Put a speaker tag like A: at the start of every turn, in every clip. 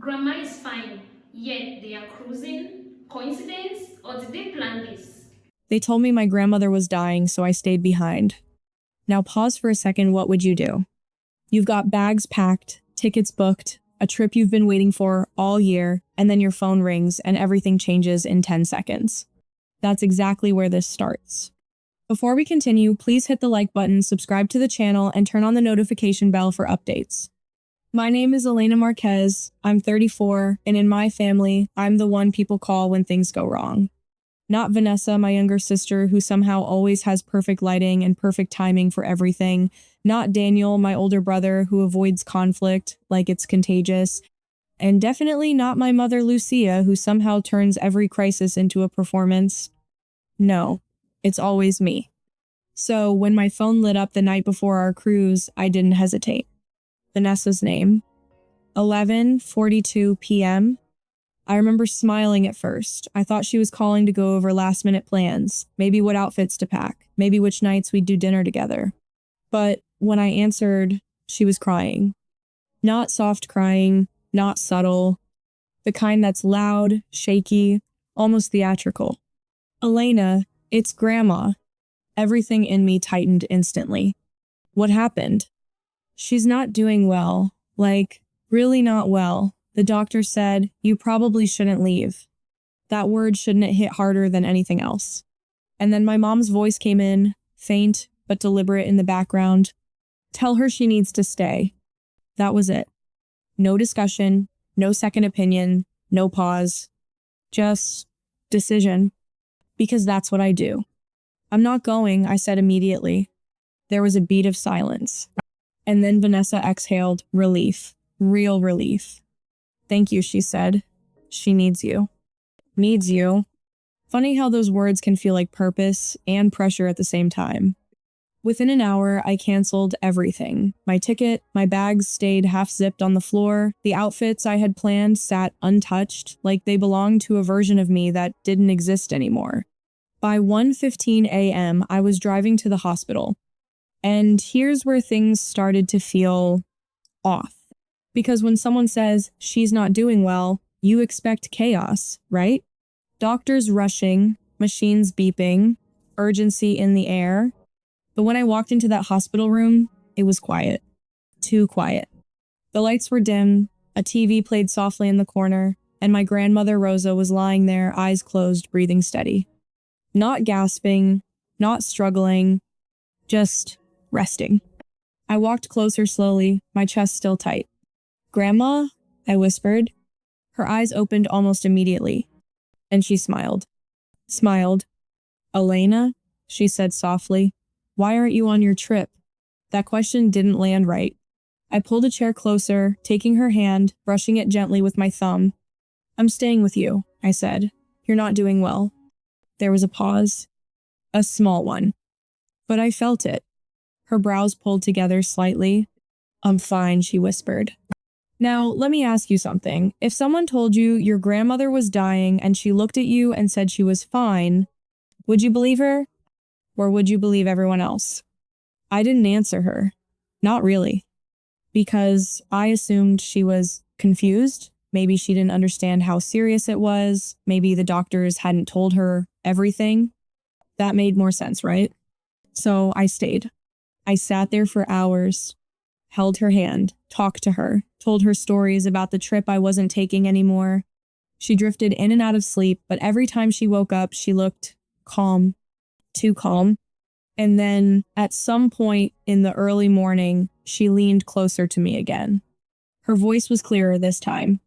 A: Grandma is fine, yet they are cruising? Coincidence, or did they plan this?
B: They told me my grandmother was dying, so I stayed behind. Now pause for a second, what would you do? You've got bags packed, tickets booked, a trip you've been waiting for all year, and then your phone rings and everything changes in 10 seconds. That's exactly where this starts. Before we continue, please hit the like button, subscribe to the channel, and turn on the notification bell for updates. My name is Elena Marquez, I'm 34, and in my family, I'm the one people call when things go wrong. Not Vanessa, my younger sister, who somehow always has perfect lighting and perfect timing for everything. Not Daniel, my older brother, who avoids conflict like it's contagious. And definitely not my mother, Lucia, who somehow turns every crisis into a performance. No, it's always me. So when my phone lit up the night before our cruise, I didn't hesitate. Vanessa's name. 11:42 p.m. I remember smiling at first. I thought she was calling to go over last-minute plans, maybe what outfits to pack, maybe which nights we'd do dinner together. But when I answered, she was crying. Not soft crying, not subtle, the kind that's loud, shaky, almost theatrical. Elena, it's Grandma. Everything in me tightened instantly. What happened? She's not doing well, like, really not well. The doctor said, you probably shouldn't leave. That word shouldn't hit harder than anything else. And then my mom's voice came in, faint but deliberate in the background. Tell her she needs to stay. That was it. No discussion, no second opinion, no pause. Just decision. Because that's what I do. I'm not going, I said immediately. There was a beat of silence. And then Vanessa exhaled, relief. Real relief. Thank you, she said. She needs you. Needs you. Funny how those words can feel like purpose and pressure at the same time. Within an hour, I canceled everything. My ticket, my bags stayed half-zipped on the floor. The outfits I had planned sat untouched, like they belonged to a version of me that didn't exist anymore. By 1:15 a.m., I was driving to the hospital. And here's where things started to feel off. Because when someone says, she's not doing well, you expect chaos, right? Doctors rushing, machines beeping, urgency in the air. But when I walked into that hospital room, it was quiet. Too quiet. The lights were dim, a TV played softly in the corner, and my grandmother Rosa was lying there, eyes closed, breathing steady. Not gasping, not struggling, just resting. I walked closer slowly, my chest still tight. Grandma, I whispered. Her eyes opened almost immediately, and she smiled. Smiled. Elena, she said softly, why aren't you on your trip? That question didn't land right. I pulled a chair closer, taking her hand, brushing it gently with my thumb. I'm staying with you, I said. You're not doing well. There was a pause. A small one. But I felt it. Her brows pulled together slightly. I'm fine, she whispered. Now, let me ask you something. If someone told you your grandmother was dying and she looked at you and said she was fine, would you believe her? Or would you believe everyone else? I didn't answer her. Not really. Because I assumed she was confused. Maybe she didn't understand how serious it was. Maybe the doctors hadn't told her everything. That made more sense, right? So I stayed. I sat there for hours. Held her hand, talked to her, told her stories about the trip I wasn't taking anymore. She drifted in and out of sleep, but every time she woke up, she looked calm, too calm. And then at some point in the early morning, she leaned closer to me again. Her voice was clearer this time,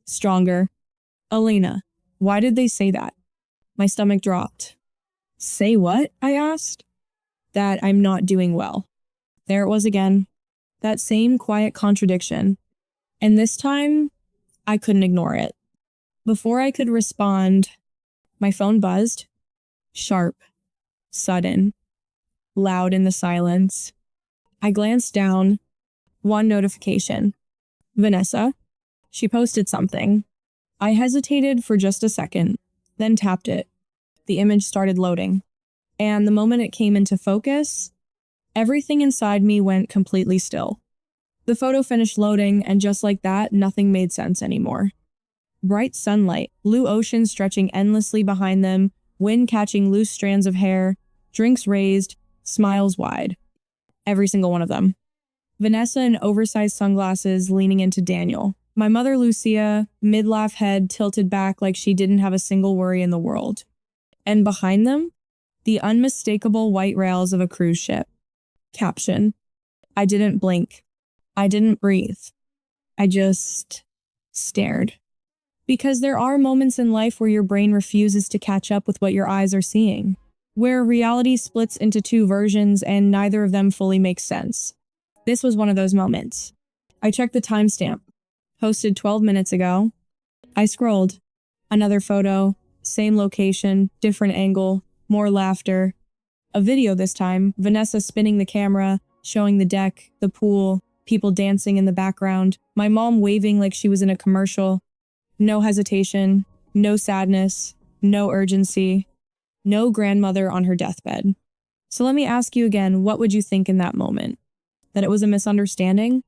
B: stronger. Elena, why did they say that? My stomach dropped. Say what? I asked. That I'm not doing well. There it was again. That same quiet contradiction. And this time, I couldn't ignore it. Before I could respond, my phone buzzed. Sharp, sudden, loud in the silence. I glanced down. One notification. Vanessa. She posted something. I hesitated for just a second, then tapped it. The image started loading. And the moment it came into focus, everything inside me went completely still. The photo finished loading, and just like that, nothing made sense anymore. Bright sunlight, blue ocean stretching endlessly behind them, wind catching loose strands of hair, drinks raised, smiles wide. Every single one of them. Vanessa in oversized sunglasses leaning into Daniel. My mother Lucia, mid-laugh head tilted back like she didn't have a single worry in the world. And behind them, the unmistakable white rails of a cruise ship. Caption: I didn't blink. I didn't breathe. I just stared. Because there are moments in life where your brain refuses to catch up with what your eyes are seeing, where reality splits into two versions and neither of them fully makes sense. This was one of those moments. I checked the timestamp. Posted 12 minutes ago. I scrolled. Another photo, same location, different angle, more laughter. A video this time, Vanessa spinning the camera, showing the deck, the pool, people dancing in the background, my mom waving like she was in a commercial. No hesitation, no sadness, no urgency, no grandmother on her deathbed. So let me ask you again, what would you think in that moment? That it was a misunderstanding?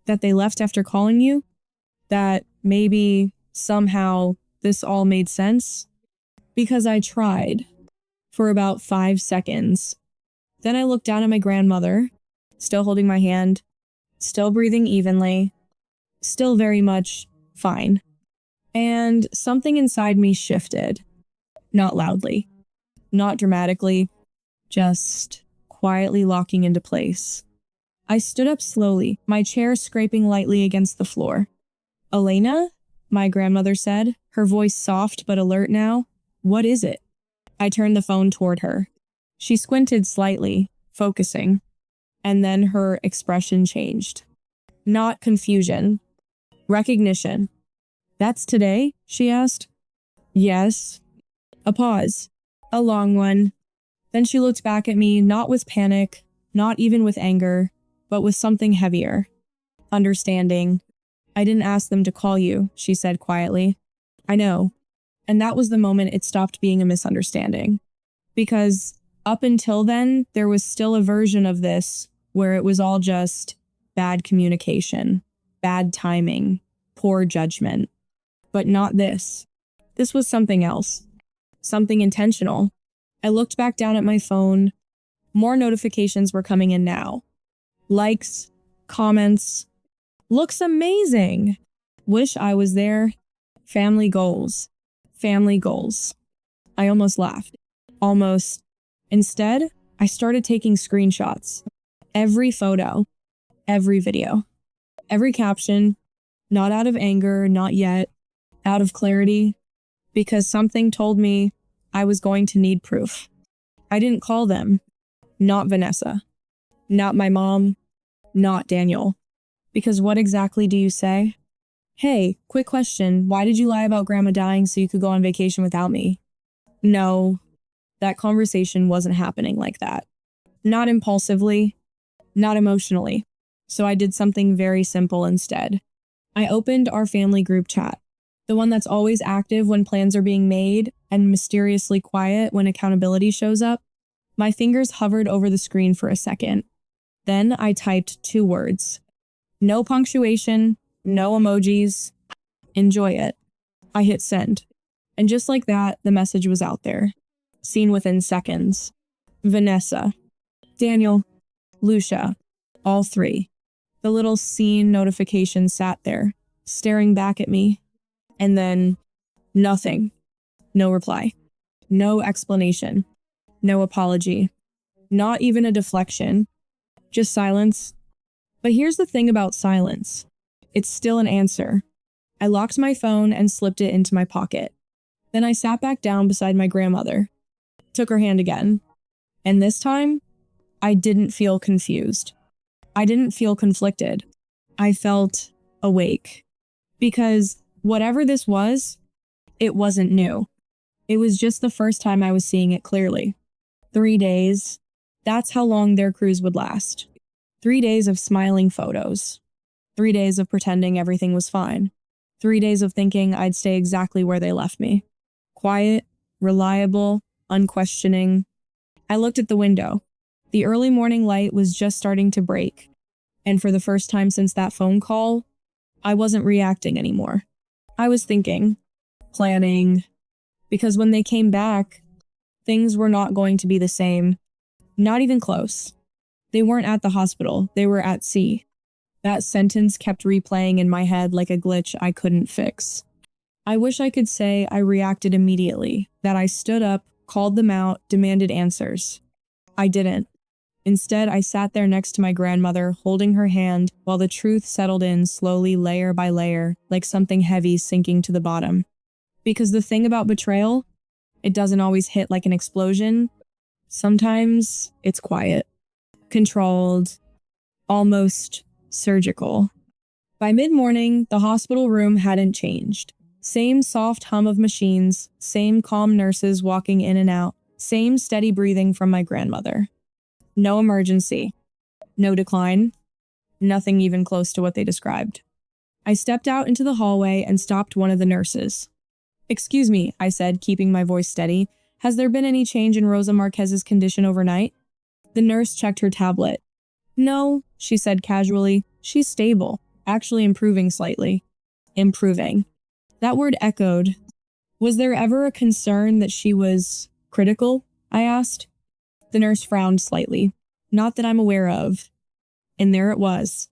B: That they left after calling you? That maybe somehow this all made sense? Because I tried for about 5 seconds. Then I looked down at my grandmother, still holding my hand, still breathing evenly, still very much fine. And something inside me shifted. Not loudly, not dramatically, just quietly locking into place. I stood up slowly, my chair scraping lightly against the floor. Elena? My grandmother said, her voice soft but alert now. What is it? I turned the phone toward her. She squinted slightly, focusing, and then her expression changed. Not confusion. Recognition. That's today? She asked. Yes. A pause. A long one. Then she looked back at me, not with panic, not even with anger, but with something heavier. Understanding. I didn't ask them to call you, she said quietly. I know. And that was the moment it stopped being a misunderstanding. Because up until then, there was still a version of this where it was all just bad communication, bad timing, poor judgment. But not this. This was something else. Something intentional. I looked back down at my phone. More notifications were coming in now. Likes, comments. Looks amazing. Wish I was there. Family goals. Family goals. I almost laughed. Almost. Instead, I started taking screenshots. Every photo. Every video. Every caption. Not out of anger, not yet. Out of clarity. Because something told me I was going to need proof. I didn't call them. Not Vanessa. Not my mom. Not Daniel. Because what exactly do you say? Hey, quick question. Why did you lie about grandma dying so you could go on vacation without me? No, that conversation wasn't happening like that. Not impulsively, not emotionally. So I did something very simple instead. I opened our family group chat, the one that's always active when plans are being made and mysteriously quiet when accountability shows up. My fingers hovered over the screen for a second. Then I typed 2 words. No punctuation, no emojis. Enjoy it. I hit send. And just like that, the message was out there. Seen within seconds. Vanessa. Daniel. Lucia. All 3. The little scene notification sat there, staring back at me. And then, nothing. No reply. No explanation. No apology. Not even a deflection. Just silence. But here's the thing about silence. It's still an answer. I locked my phone and slipped it into my pocket. Then I sat back down beside my grandmother. Took her hand again. And this time, I didn't feel confused. I didn't feel conflicted. I felt awake. Because whatever this was, it wasn't new. It was just the first time I was seeing it clearly. 3 days. That's how long their cruise would last. 3 days of smiling photos. 3 days of pretending everything was fine. 3 days of thinking I'd stay exactly where they left me. Quiet, reliable, unquestioning. I looked at the window. The early morning light was just starting to break. And for the first time since that phone call, I wasn't reacting anymore. I was thinking, planning, because when they came back, things were not going to be the same. Not even close. They weren't at the hospital, they were at sea. That sentence kept replaying in my head like a glitch I couldn't fix. I wish I could say I reacted immediately, that I stood up, called them out, demanded answers. I didn't. Instead, I sat there next to my grandmother, holding her hand, while the truth settled in slowly, layer by layer, like something heavy sinking to the bottom. Because the thing about betrayal, it doesn't always hit like an explosion. Sometimes it's quiet, controlled, almost surgical. By mid-morning, the hospital room hadn't changed. Same soft hum of machines, same calm nurses walking in and out, same steady breathing from my grandmother. No emergency, no decline, nothing even close to what they described. I stepped out into the hallway and stopped one of the nurses. "Excuse me," I said, keeping my voice steady. "Has there been any change in Rosa Marquez's condition overnight?" The nurse checked her tablet. "No," she said casually. "She's stable, actually improving slightly." Improving. That word echoed. "Was there ever a concern that she was critical?" I asked. The nurse frowned slightly. "Not that I'm aware of." And there it was.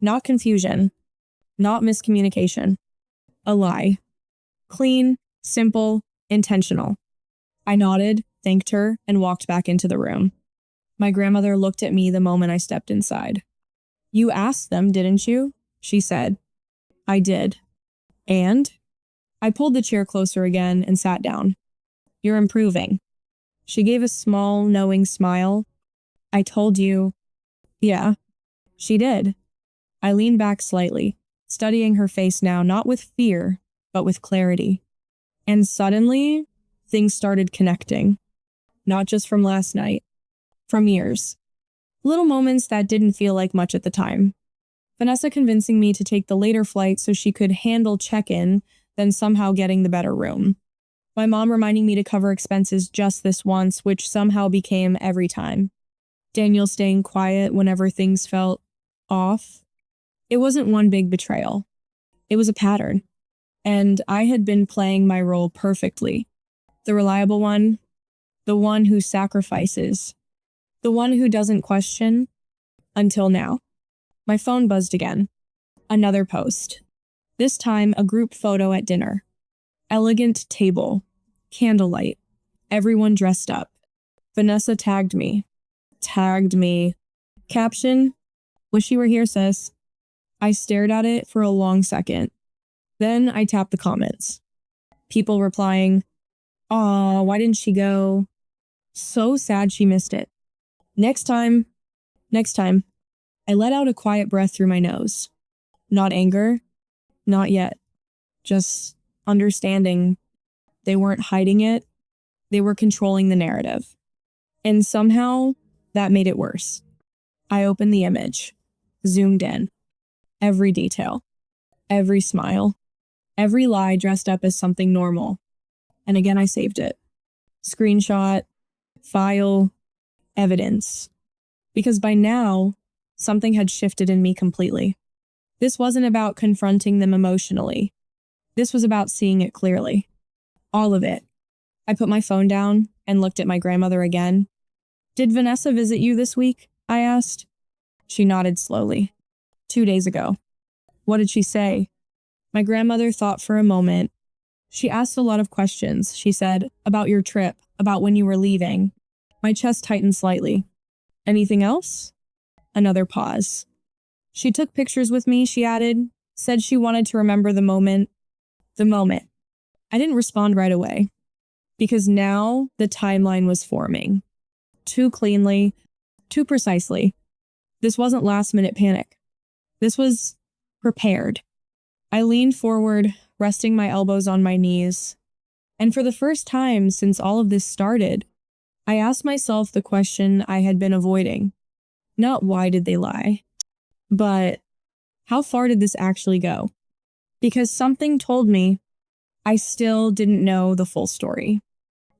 B: Not confusion. Not miscommunication. A lie. Clean, simple, intentional. I nodded, thanked her, and walked back into the room. My grandmother looked at me the moment I stepped inside. "You asked them, didn't you?" she said. I did. And? I pulled the chair closer again and sat down. "You're improving." She gave a small, knowing smile. "I told you." "Yeah." She did. I leaned back slightly, studying her face now, not with fear, but with clarity. And suddenly, things started connecting. Not just from last night, from years. Little moments that didn't feel like much at the time. Vanessa convincing me to take the later flight so she could handle check-in, then somehow getting the better room. My mom reminding me to cover expenses just this once, which somehow became every time. Daniel staying quiet whenever things felt off. It wasn't one big betrayal. It was a pattern. And I had been playing my role perfectly. The reliable one, the one who sacrifices, the one who doesn't question, until now. My phone buzzed again. Another post. This time, a group photo at dinner. Elegant table. Candlelight. Everyone dressed up. Vanessa tagged me. Caption, "Wish you were here, sis." I stared at it for a long second. Then I tapped the comments. People replying, "Aw, why didn't she go? So sad she missed it. Next time. I let out a quiet breath through my nose. Not anger. Not yet. Just understanding. They weren't hiding it. They were controlling the narrative. And somehow, that made it worse. I opened the image. Zoomed in. Every detail. Every smile. Every lie dressed up as something normal. And again, I saved it. Screenshot. File. Evidence. Because by now, something had shifted in me completely. This wasn't about confronting them emotionally. This was about seeing it clearly. All of it. I put my phone down and looked at my grandmother again. "Did Vanessa visit you this week?" I asked. She nodded slowly. 2 days ago. "What did she say?" My grandmother thought for a moment. "She asked a lot of questions," she said, "about your trip, about when you were leaving." My chest tightened slightly. "Anything else?" Another pause. "She took pictures with me," she added, said she wanted to remember the moment. The moment. I didn't respond right away. Because now the timeline was forming. Too cleanly, too precisely. This wasn't last-minute panic. This was prepared. I leaned forward, resting my elbows on my knees. And for the first time since all of this started, I asked myself the question I had been avoiding. Not why did they lie, but how far did this actually go? Because something told me I still didn't know the full story.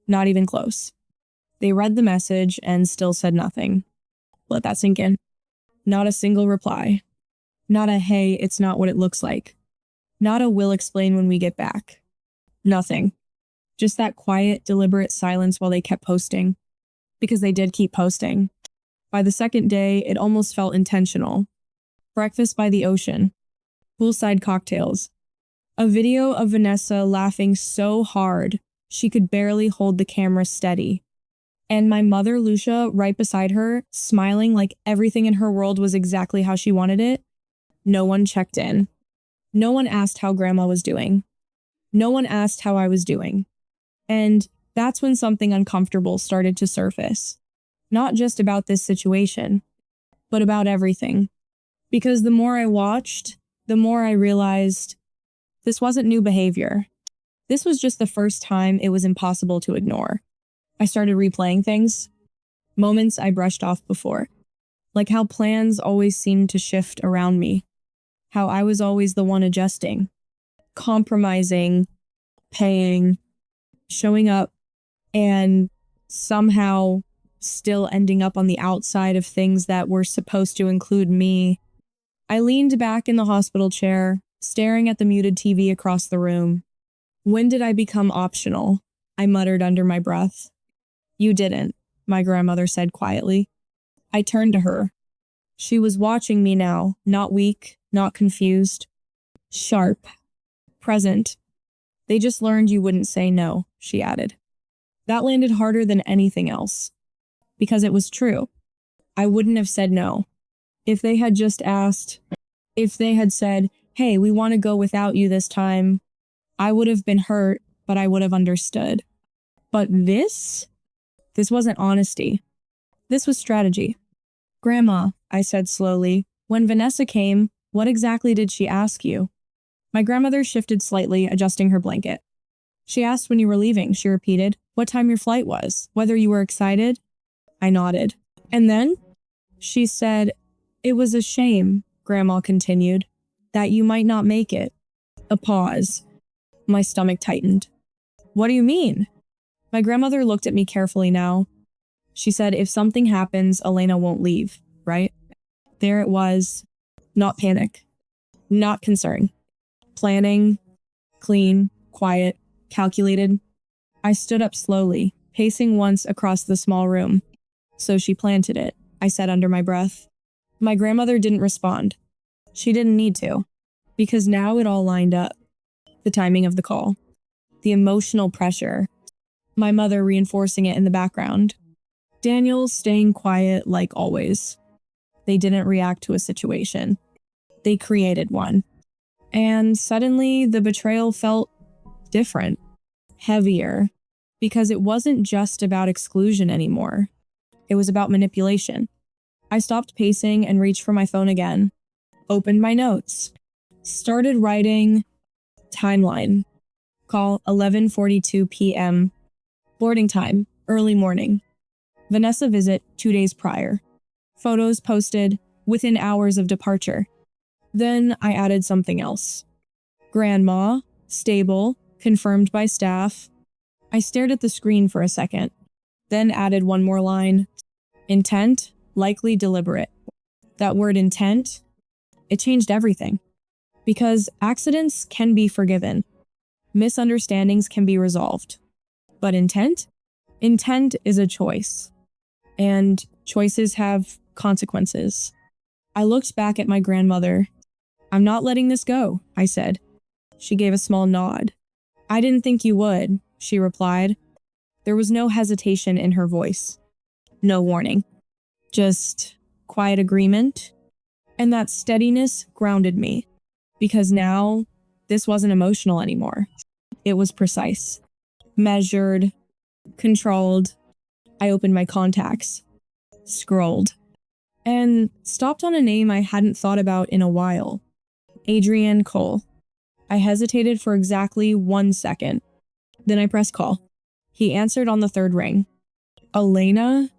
B: Not even close. They read the message and still said nothing. Let that sink in. Not a single reply. Not a hey, it's not what it looks like. Not a we'll explain when we get back. Nothing. Just that quiet, deliberate silence while they kept posting. Because they did keep posting. By the second day, it almost felt intentional. Breakfast by the ocean. Poolside cocktails. A video of Vanessa laughing so hard she could barely hold the camera steady. And my mother, Lucia, right beside her, smiling like everything in her world was exactly how she wanted it. No one checked in. No one asked how Grandma was doing. No one asked how I was doing. And that's when something uncomfortable started to surface. Not just about this situation, but about everything. Because the more I watched, the more I realized this wasn't new behavior. This was just the first time it was impossible to ignore. I started replaying things, moments I brushed off before, like how plans always seemed to shift around me, how I was always the one adjusting, compromising, paying, showing up, and somehow still ending up on the outside of things that were supposed to include me. I leaned back in the hospital chair, staring at the muted TV across the room. When did I become optional? I muttered under my breath. You didn't, my grandmother said quietly. I turned to her. She was watching me now, not weak, not confused. Sharp. Present. They just learned you wouldn't say no, she added. That landed harder than anything else. Because it was true. I wouldn't have said no. If they had just asked, if they had said, hey, we want to go without you this time, I would have been hurt, but I would have understood. But this wasn't honesty. This was strategy. Grandma, I said slowly, when Vanessa came, what exactly did she ask you? My grandmother shifted slightly, adjusting her blanket. She asked when you were leaving, she repeated, what time your flight was, whether you were excited. I nodded. And then? She said, it was a shame, Grandma continued, that you might not make it. A pause. My stomach tightened. What do you mean? My grandmother looked at me carefully now. She said, if something happens, Elena won't leave, right? There it was. Not panic. Not concern. Planning. Clean. Quiet. Calculated. I stood up slowly, pacing once across the small room. So she planted it, I said under my breath. My grandmother didn't respond. She didn't need to, because now it all lined up. The timing of the call. The emotional pressure. My mother reinforcing it in the background. Daniel staying quiet like always. They didn't react to a situation. They created one. And suddenly the betrayal felt different, heavier, because it wasn't just about exclusion anymore. It was about manipulation. I stopped pacing and reached for my phone again. Opened my notes. Started writing timeline. Call 11:42 p.m. Boarding time, early morning. Vanessa visit 2 days prior. Photos posted within hours of departure. Then I added something else. Grandma, stable, confirmed by staff. I stared at the screen for a second, then added one more line. Intent, likely deliberate. That word intent, it changed everything. Because accidents can be forgiven. Misunderstandings can be resolved. But intent? Intent is a choice. And choices have consequences. I looked back at my grandmother. I'm not letting this go, I said. She gave a small nod. I didn't think you would, she replied. There was no hesitation in her voice. No warning. Just quiet agreement. And that steadiness grounded me. Because now, this wasn't emotional anymore. It was precise. Measured. Controlled. I opened my contacts. Scrolled. And stopped on a name I hadn't thought about in a while. Adrian Cole. I hesitated for exactly 1 second. Then I pressed call. He answered on the third ring. Elena?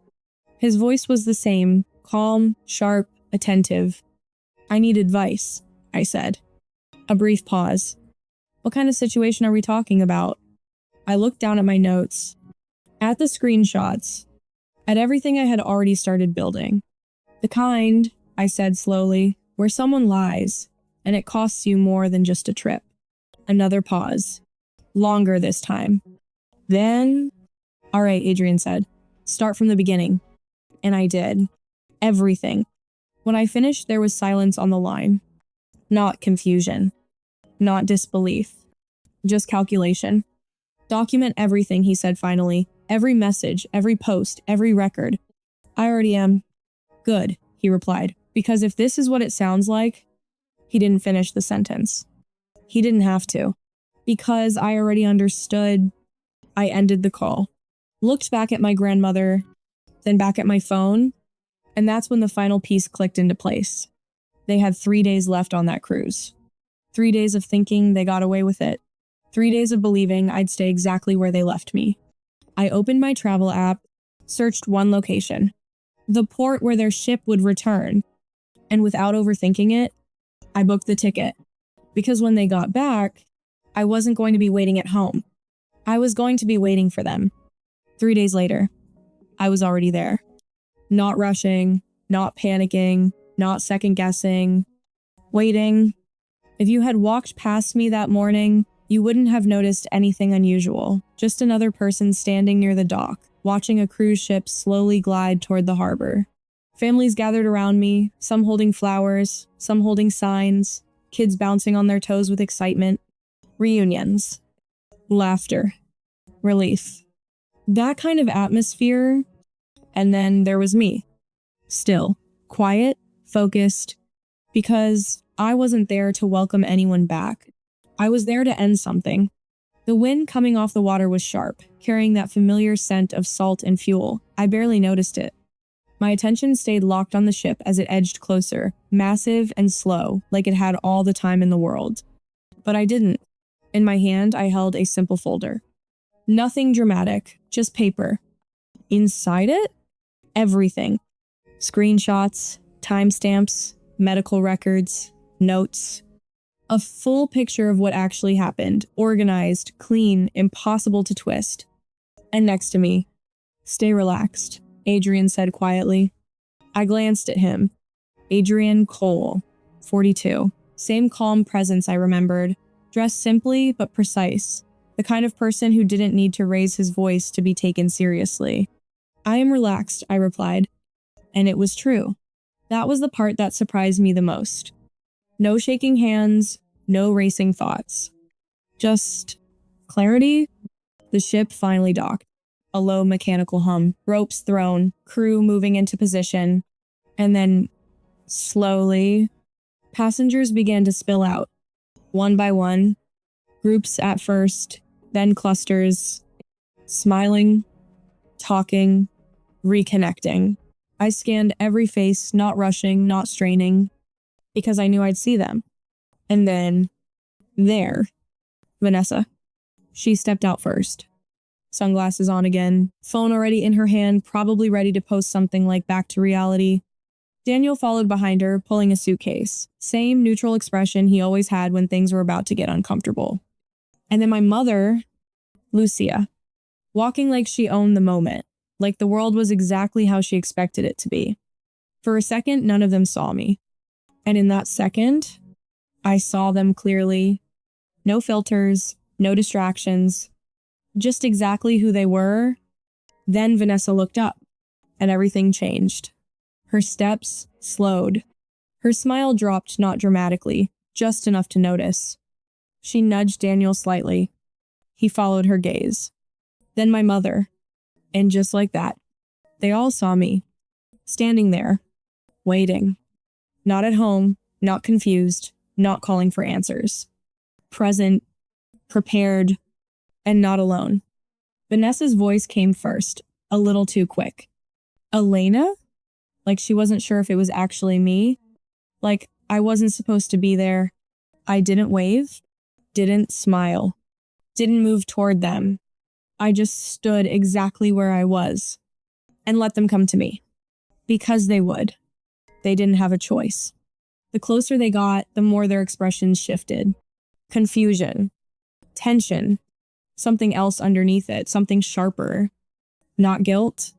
B: His voice was the same, calm, sharp, attentive. I need advice, I said. A brief pause. What kind of situation are we talking about? I looked down at my notes, at the screenshots, at everything I had already started building. The kind I said slowly, where someone lies, and it costs you more than just a trip. Another pause. Longer this time. Then, all right, Adrian said, start from the beginning. And I did. Everything. When I finished, there was silence on the line. Not confusion. Not disbelief. Just calculation. Document everything, he said finally. Every message, every post, every record. I already am. Good, he replied. Because if this is what it sounds like, he didn't finish the sentence. He didn't have to. Because I already understood, I ended the call. Looked back at my grandmother, then back at my phone, and that's when the final piece clicked into place. They had 3 days left on that cruise. 3 days of thinking they got away with it. 3 days of believing I'd stay exactly where they left me. I opened my travel app, searched one location, the port where their ship would return, and without overthinking it, I booked the ticket. Because when they got back, I wasn't going to be waiting at home. I was going to be waiting for them. 3 days later, I was already there. Not rushing, not panicking, not second-guessing, waiting. If you had walked past me that morning, you wouldn't have noticed anything unusual. Just another person standing near the dock, watching a cruise ship slowly glide toward the harbor. Families gathered around me, some holding flowers, some holding signs, kids bouncing on their toes with excitement. Reunions. Laughter. Relief. That kind of atmosphere. And then there was me. Still, quiet, focused, because I wasn't there to welcome anyone back. I was there to end something. The wind coming off the water was sharp, carrying that familiar scent of salt and fuel. I barely noticed it. My attention stayed locked on the ship as it edged closer, massive and slow, like it had all the time in the world. But I didn't. In my hand, I held a simple folder. Nothing dramatic, just paper. Inside it? Everything. Screenshots, timestamps, medical records, notes. A full picture of what actually happened, organized, clean, impossible to twist. And next to me, stay relaxed, Adrian said quietly. I glanced at him. Adrian Cole, 42. Same calm presence I remembered, dressed simply but precise. The kind of person who didn't need to raise his voice to be taken seriously. I am relaxed, I replied. And it was true. That was the part that surprised me the most. No shaking hands, no racing thoughts. Just clarity. The ship finally docked. A low mechanical hum, ropes thrown, crew moving into position. And then, slowly, passengers began to spill out. One by one, groups at first, then clusters, smiling, talking, reconnecting. I scanned every face, not rushing, not straining, because I knew I'd see them. And then, there, Vanessa. She stepped out first. Sunglasses on again, phone already in her hand, probably ready to post something like back to reality. Daniel followed behind her, pulling a suitcase. Same neutral expression he always had when things were about to get uncomfortable. And then my mother, Lucia, walking like she owned the moment, like the world was exactly how she expected it to be. For a second, none of them saw me. And in that second, I saw them clearly. No filters, no distractions, just exactly who they were. Then Vanessa looked up, and everything changed. Her steps slowed. Her smile dropped not dramatically, just enough to notice. She nudged Daniel slightly. He followed her gaze. Then my mother. And just like that, they all saw me, standing there, waiting. Not at home, not confused, not calling for answers. Present, prepared, and not alone. Vanessa's voice came first, a little too quick. Elena? Like she wasn't sure if it was actually me. Like I wasn't supposed to be there. I didn't wave, didn't smile, didn't move toward them. I just stood exactly where I was and let them come to me. Because they would. They didn't have a choice. The closer they got, the more their expressions shifted. Confusion, tension, something else underneath it, something sharper. Not guilt,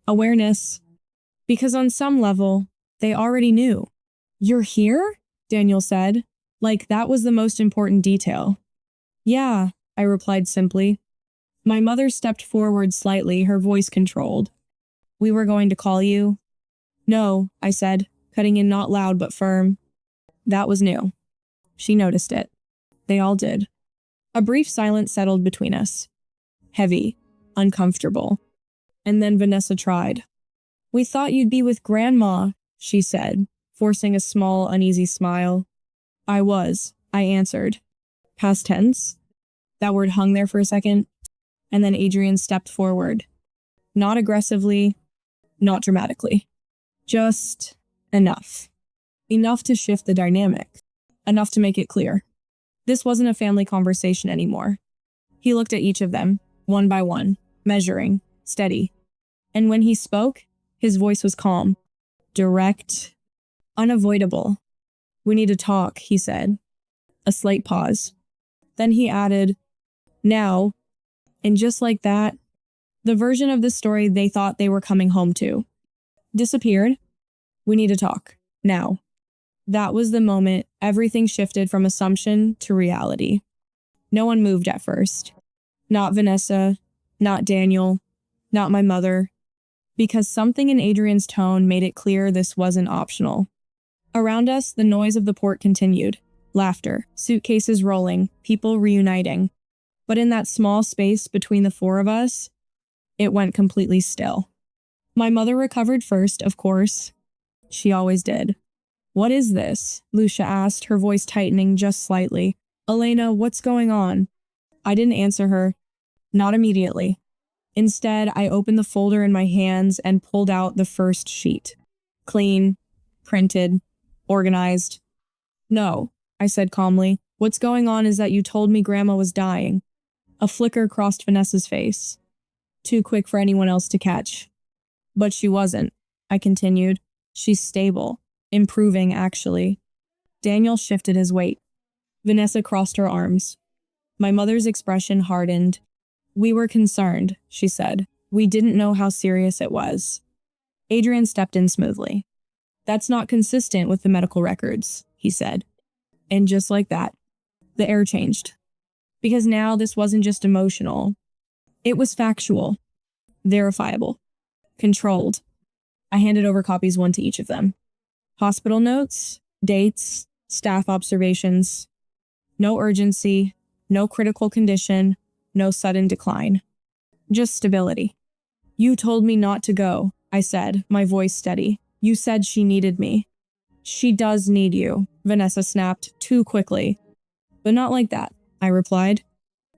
B: awareness. Because on some level, They already knew. You're here? Daniel said. Like that was the most important detail. Yeah, I replied simply. My mother stepped forward slightly, her voice controlled. We were going to call you? No, I said, cutting in not loud but firm. That was new. She noticed it. They all did. A brief silence settled between us. Heavy, uncomfortable. And then Vanessa tried. We thought you'd be with Grandma, she said, forcing a small, uneasy smile. I was, I answered. Past tense? That word hung there for a second, and then Adrian stepped forward. Not aggressively, not dramatically. Just enough. Enough to shift the dynamic. Enough to make it clear. This wasn't a family conversation anymore. He looked at each of them, one by one, measuring, steady. And when he spoke, his voice was calm, direct, unavoidable. We need to talk, he said. A slight pause. Then he added, now, and just like that, the version of the story they thought they were coming home to disappeared. We need to talk, now. That was the moment everything shifted from assumption to reality. No one moved at first. Not Vanessa, not Daniel, not my mother, because something in Adrian's tone made it clear this wasn't optional. Around us, the noise of the port continued. Laughter, suitcases rolling, people reuniting. But in that small space between the four of us, it went completely still. My mother recovered first, of course. She always did. What is this? Lucia asked, her voice tightening just slightly. Elena, what's going on? I didn't answer her. Not immediately. Instead, I opened the folder in my hands and pulled out the first sheet. Clean, printed, organized. No, I said calmly. What's going on is that you told me Grandma was dying. A flicker crossed Vanessa's face. Too quick for anyone else to catch. But she wasn't, I continued. She's stable. Improving, actually. Daniel shifted his weight. Vanessa crossed her arms. My mother's expression hardened. We were concerned, she said. We didn't know how serious it was. Adrian stepped in smoothly. That's not consistent with the medical records, he said. And just like that, the air changed. Because now this wasn't just emotional. It was factual, verifiable, controlled. I handed over copies, one to each of them. Hospital notes, dates, staff observations. No urgency, no critical condition, no sudden decline. Just stability. You told me not to go, I said, my voice steady. You said she needed me. She does need you, Vanessa snapped too quickly. But not like that, I replied.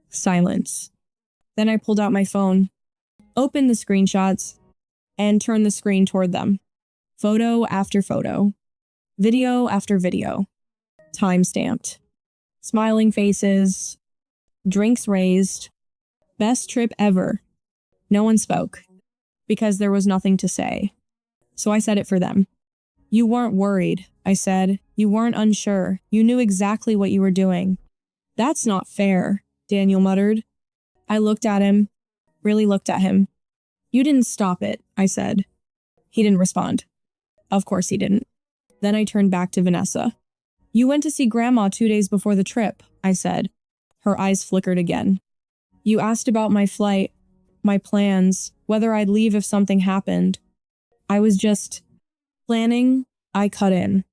B: Silence. Then I pulled out my phone, opened the screenshots, and turned the screen toward them. Photo after photo. Video after video. Time-stamped. Smiling faces. Drinks raised. Best trip ever. No one spoke, because there was nothing to say. So I said it for them. You weren't worried, I said. You weren't unsure. You knew exactly what you were doing. That's not fair, Daniel muttered. I looked at him, really looked at him. You didn't stop it, I said. He didn't respond. Of course he didn't. Then I turned back to Vanessa. You went to see Grandma 2 days before the trip, I said. Her eyes flickered again. You asked about my flight, my plans, whether I'd leave if something happened. I was just planning. I cut in.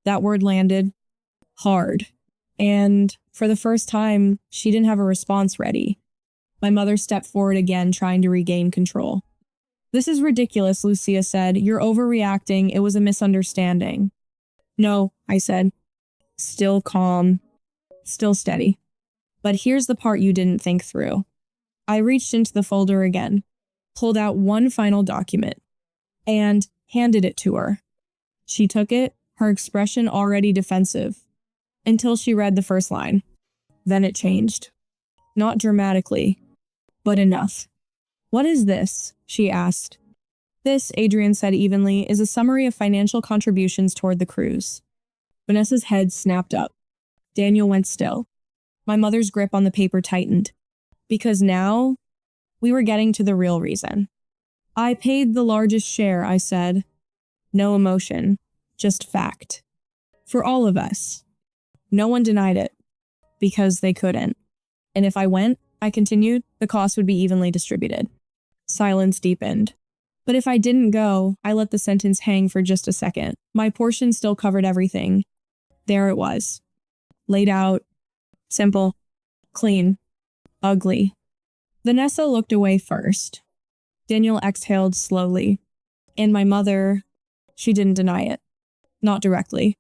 B: That word landed hard. And for the first time, she didn't have a response ready. My mother stepped forward again, trying to regain control. This is ridiculous, Lucia said. You're overreacting. It was a misunderstanding. No, I said. Still calm. Still steady. But here's the part you didn't think through. I reached into the folder again, pulled out one final document, and handed it to her. She took it, her expression already defensive, until she read the first line. Then it changed. Not dramatically, but enough. What is this? She asked. This, Adrian said evenly, is a summary of financial contributions toward the cruise. Vanessa's head snapped up. Daniel went still. My mother's grip on the paper tightened. Because now, we were getting to the real reason. I paid the largest share, I said. No emotion, just fact. For all of us. No one denied it, because they couldn't. And if I went, I continued, the cost would be evenly distributed. Silence deepened. But if I didn't go, I let the sentence hang for just a second. My portion still covered everything. There it was. Laid out. Simple. Clean. Ugly. Vanessa looked away first. Daniel exhaled slowly. And my mother, she didn't deny it. Not directly.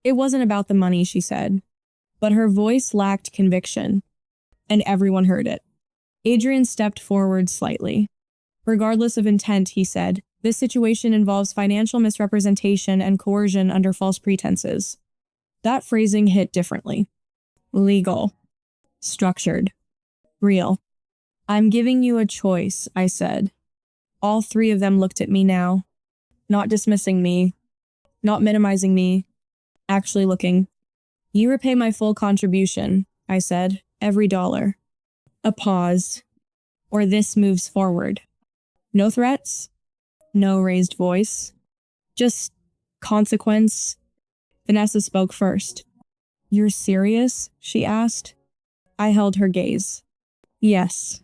B: It wasn't about the money, she said. But her voice lacked conviction. And everyone heard it. Adrian stepped forward slightly. Regardless of intent, he said, this situation involves financial misrepresentation and coercion under false pretenses. That phrasing hit differently. Legal. Structured. Real. I'm giving you a choice, I said. All three of them looked at me now. Not dismissing me. Not minimizing me. Actually looking. You repay my full contribution, I said. Every dollar. A pause. Or this moves forward. No threats. No raised voice. Just consequence. Vanessa spoke first. You're serious? She asked. I held her gaze. Yes.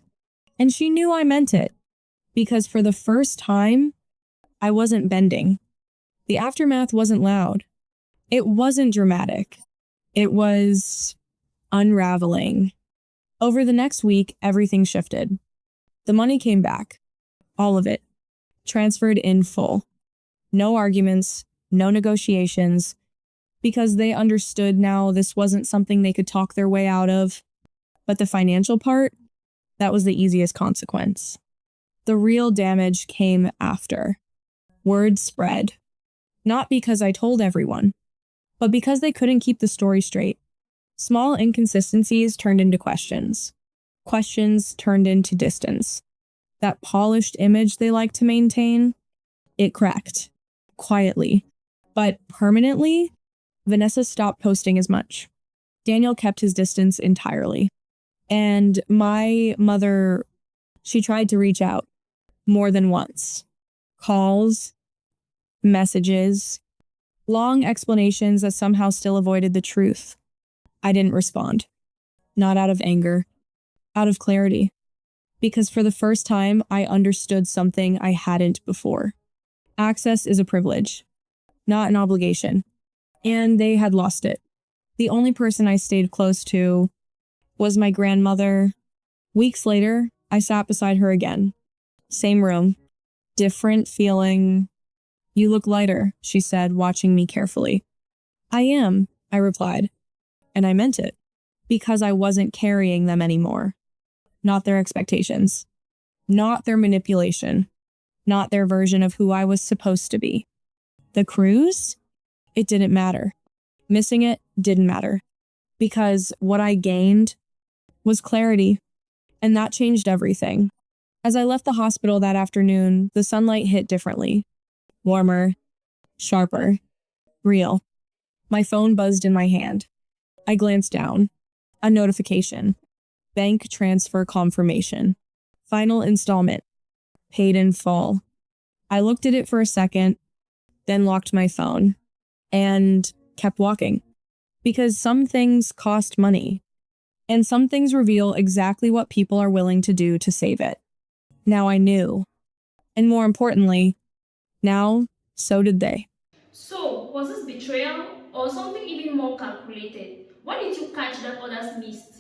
B: And she knew I meant it. Because for the first time, I wasn't bending. The aftermath wasn't loud. It wasn't dramatic. It was unraveling. Over the next week, everything shifted. The money came back. All of it. Transferred in full. No arguments, no negotiations, because they understood now this wasn't something they could talk their way out of. But the financial part, that was the easiest consequence. The real damage came after. Word spread. Not because I told everyone, but because they couldn't keep the story straight. Small inconsistencies turned into questions. Questions turned into distance. That polished image they like to maintain, it cracked. Quietly. But permanently, Vanessa stopped posting as much. Daniel kept his distance entirely. And my mother, she tried to reach out more than once. Calls, messages, long explanations that somehow still avoided the truth. I didn't respond. Not out of anger, out of clarity. Because for the first time, I understood something I hadn't before. Access is a privilege, not an obligation. And they had lost it. The only person I stayed close to was my grandmother. Weeks later, I sat beside her again. Same room. Different feeling. You look lighter, she said, watching me carefully. I am, I replied. And I meant it. Because I wasn't carrying them anymore. Not their expectations. Not their manipulation. Not their version of who I was supposed to be. The cruise? It didn't matter. Missing it didn't matter. Because what I gained was clarity. And that changed everything. As I left the hospital that afternoon, the sunlight hit differently. Warmer. Sharper. Real. My phone buzzed in my hand. I glanced down. A notification. Bank transfer confirmation. Final installment. Paid in full. I looked at it for a second, then locked my phone, and kept walking. Because some things cost money, and some things reveal exactly what people are willing to do to save it. Now I knew. And more importantly, now so did they.
A: So, was this betrayal or something even more calculated? What did you catch that others missed?